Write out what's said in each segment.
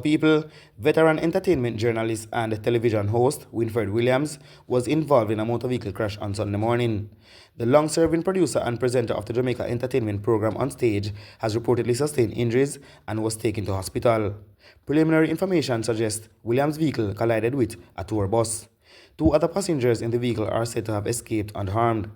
people, veteran entertainment journalist and television host Winford Williams was involved in a motor vehicle crash on Sunday morning. The long-serving producer and presenter of the Jamaica entertainment program Onstage has reportedly sustained injuries and was taken to hospital. Preliminary information suggests Williams' vehicle collided with a tour bus. 2 other passengers in the vehicle are said to have escaped unharmed.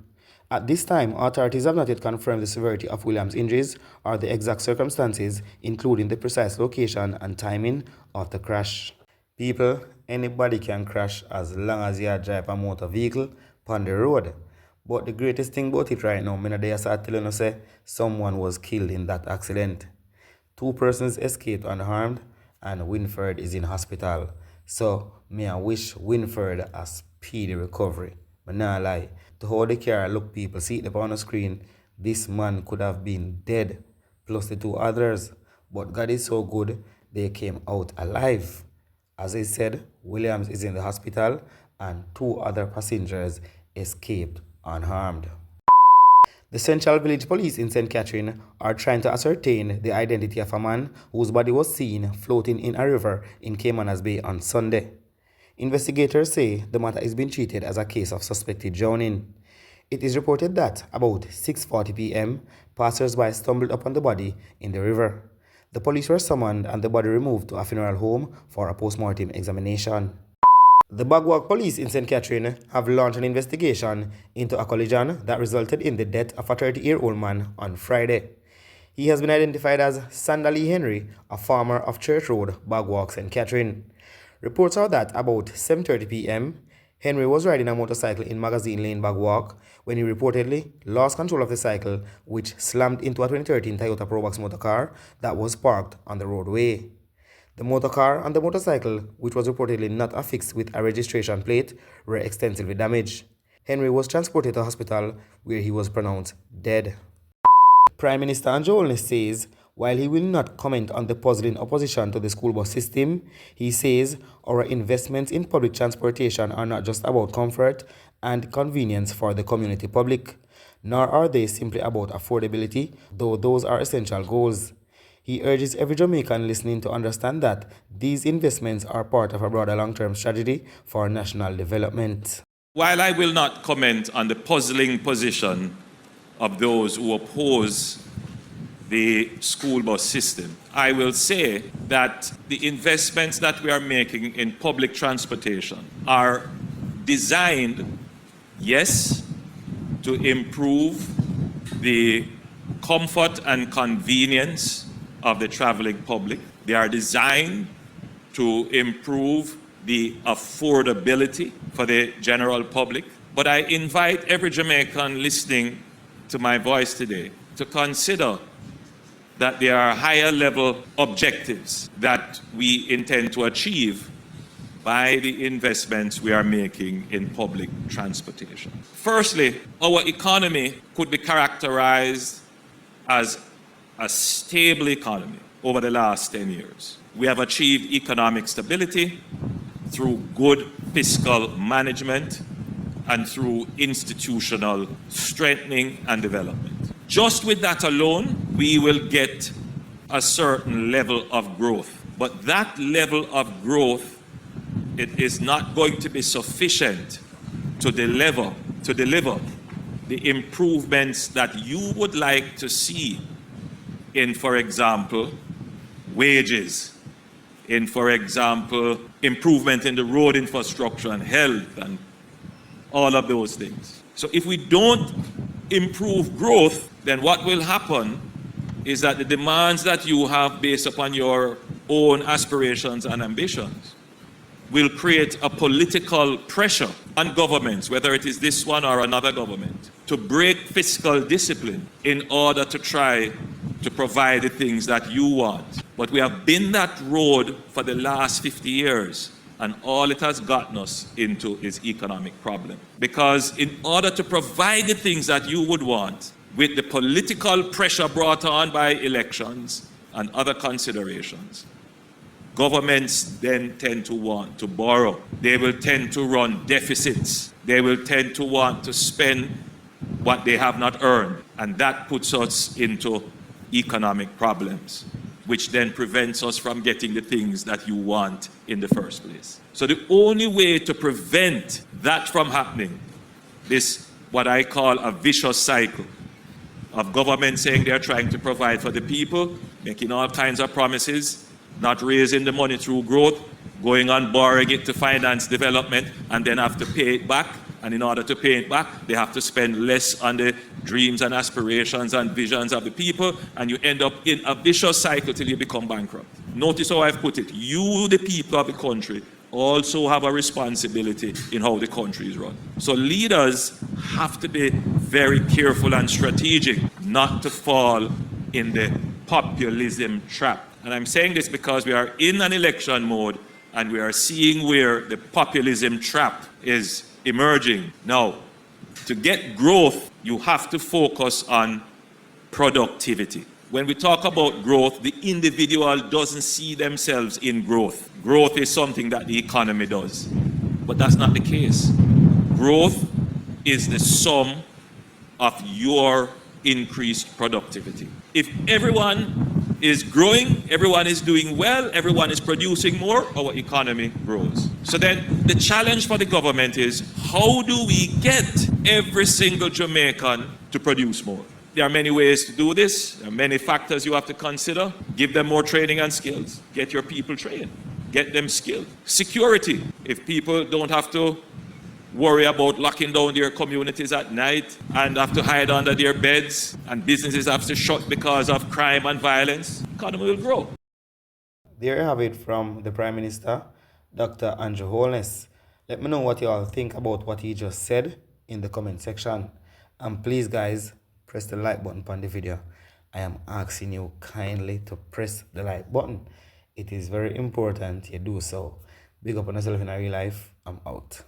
At this time, authorities have not yet confirmed the severity of Williams' injuries or the exact circumstances, including the precise location and timing of the crash. People, anybody can crash as long as you drive a motor vehicle on the road. But the greatest thing about it right now, I start telling you, say, someone was killed in that accident. 2 persons escaped unharmed and Winford is in hospital. So, I wish Winford a speedy recovery. But nah lie, to how the car look, people see it up on the screen, this man could have been dead, plus the 2 others. But God is so good, they came out alive. As I said, Williams is in the hospital and 2 other passengers escaped unharmed. The Central Village Police in St. Catherine are trying to ascertain the identity of a man whose body was seen floating in a river in Caymanas Bay on Sunday. Investigators say the matter is being treated as a case of suspected drowning. It is reported that about 6:40 p.m., passers-by stumbled upon the body in the river. The police were summoned and the body removed to a funeral home for a post-mortem examination. The Bagwalk police in St. Catherine have launched an investigation into a collision that resulted in the death of a 30-year-old man on Friday. He has been identified as Sandali Henry, a farmer of Church Road, Bagwalk, St. Catherine. Reports are that about 7:30 p.m., Henry was riding a motorcycle in Magazine Lane, Bagwalk, when he reportedly lost control of the cycle, which slammed into a 2013 Toyota Probox motorcar that was parked on the roadway. The motorcar and the motorcycle, which was reportedly not affixed with a registration plate, were extensively damaged. Henry was transported to hospital where he was pronounced dead. Prime Minister Andrew Olney says while he will not comment on the puzzling opposition to the school bus system, he says our investments in public transportation are not just about comfort and convenience for the community public, nor are they simply about affordability, though those are essential goals. He urges every Jamaican listening to understand that these investments are part of a broader long-term strategy for national development. While I will not comment on the puzzling position of those who oppose the school bus system, I will say that the investments that we are making in public transportation are designed, yes, to improve the comfort and convenience of the traveling public. They are designed to improve the affordability for the general public. But I invite every Jamaican listening to my voice today to consider that there are higher level objectives that we intend to achieve by the investments we are making in public transportation. Firstly, our economy could be characterized as a stable economy over the last 10 years. We have achieved economic stability through good fiscal management and through institutional strengthening and development. Just with that alone, we will get a certain level of growth. But that level of growth, it is not going to be sufficient to deliver the improvements that you would like to see in, for example, wages, in, for example, improvement in the road infrastructure and health and all of those things. So if we don't improve growth, then what will happen is that the demands that you have based upon your own aspirations and ambitions will create a political pressure on governments, whether it is this one or another government, to break fiscal discipline in order to try to provide the things that you want. But we have been that road for the last 50 years, and all it has gotten us into is economic problem. Because in order to provide the things that you would want, with the political pressure brought on by elections and other considerations, governments then tend to want to borrow. They will tend to run deficits. They will tend to want to spend what they have not earned. And that puts us into economic problems. which then prevents us from getting the things that you want in the first place. So the only way to prevent that from happening, this what I call a vicious cycle of government saying they're trying to provide for the people, making all kinds of promises, not raising the money through growth, going on borrowing it to finance development, and then have to pay it back. And in order to pay it back, they have to spend less on the dreams and aspirations and visions of the people, and you end up in a vicious cycle till you become bankrupt. Notice how I've put it. You, the people of the country, also have a responsibility in how the country is run. So leaders have to be very careful and strategic not to fall in the populism trap. And I'm saying this because we are in an election mode and we are seeing where the populism trap is emerging. Now, to get growth, you have to focus on productivity. When we talk about growth, the individual doesn't see themselves in growth. Growth is something that the economy does. But that's not the case. Growth is the sum of your increased productivity. If everyone is growing, everyone is doing well, everyone is producing more, our economy grows. So then the challenge for the government is, how do we get every single Jamaican to produce more? There are many ways to do this. There are many factors you have to consider. Give them more training and skills. Get your people trained. Get them skilled. Security. If people don't have to worry about locking down their communities at night and have to hide under their beds, and businesses have to shut because of crime and violence, the economy will grow. There you have it from the Prime Minister, Dr. Andrew Holness. Let me know what you all think about what he just said in the comment section. And please, guys, press the like button on the video. I am asking you kindly to press the like button. It is very important you do so. Big up on yourself in real life. I'm out.